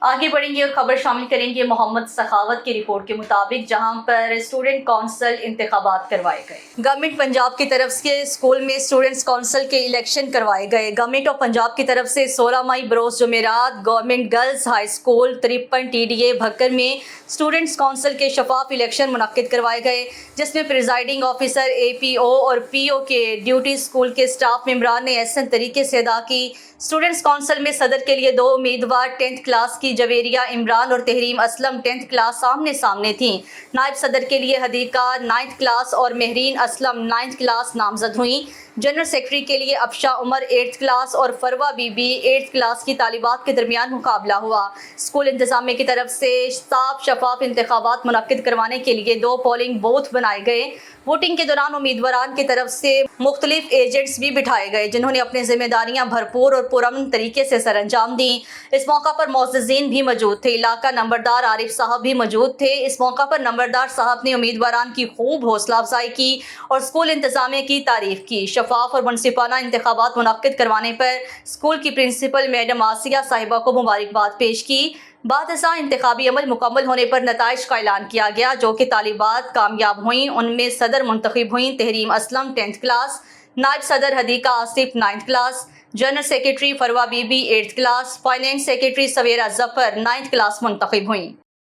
आगे बढ़ेंगे और खबर शामिल करेंगे मोहम्मद सखावत की रिपोर्ट के मुताबिक, जहां पर स्टूडेंट काउंसिल इंतखाबात करवाए गए। गवर्नमेंट पंजाब की तरफ से स्कूल में स्टूडेंट्स काउंसिल के इलेक्शन करवाए गए। गवर्नमेंट ऑफ पंजाब की तरफ से 16 मई बरोज जुमेरात government girls high school 53 TDA Bhakkar में स्टूडेंट्स काउंसिल के शफाफ इलेक्शन मुनक्किद करवाए गए, जिसमें प्रिजाइडिंग ऑफिसर APO और PO के ड्यूटी स्कूल के स्टाफ मेंबरान ने एहसन तरीके से अदा की। स्टूडेंट्स काउंसिल में सदर के लिए 2 उम्मीदवार 10th क्लास की जवेरिया इमरान और तहरीम असलम 10th क्लास आमने सामने थीं। नायब सदर के लिए हदीका 9th क्लास और महरीन असलम 9th क्लास नामजद हुई। जनरल सेक्रेटरी के लिए अफशा उमर 8th क्लास और फरवा बीबी 8th क्लास की तालिबात के दरमियान मुकाबला हुआ। स्कूल इंतजामिया की तरफ से साफ शफाफ इंतखाबात मुनक्किद करवाने के लिए 2 पोलिंग बूथ बनाए गए। वोटिंग के दौरान उम्मीदवारान की तरफ से मुख्तलिफ एजेंट्स भी बिठाए गए, जिन्होंने अपनी जिम्मेदारियां भरपूर और पुरअमन तरीके से सरअंजाम दी। इस मौका पर मोअज़्ज़िज़ीन भी मौजूद थे। इलाका नंबरदार आरिफ साहब भी मौजूद थे। इस मौका पर नंबरदार साहब ने उम्मीदवारान की खूब हौसला अफजाई की और स्कूल इंतजामिया की तारीफ की। शफाफ और मुनसिफाना इंतखाबात मुनक्किद करवाने पर स्कूल की प्रिंसिपल मैडम आसिया साहिबा को मुबारकबाद पेश की। बादशाह इंतखाबी अमल मुकम्मल होने पर नताइज का ऐलान किया गया, जो कि तालिबात कामयाब हुई। उनमें सदर मुंतखब हुई तहरीम असलम 10th क्लास, नायब सदर Hadiqa Asif 9th class, general secretary Farwa Bibi 8th class, finance secretary Savera Zafar 9th class मुंतखब हुई।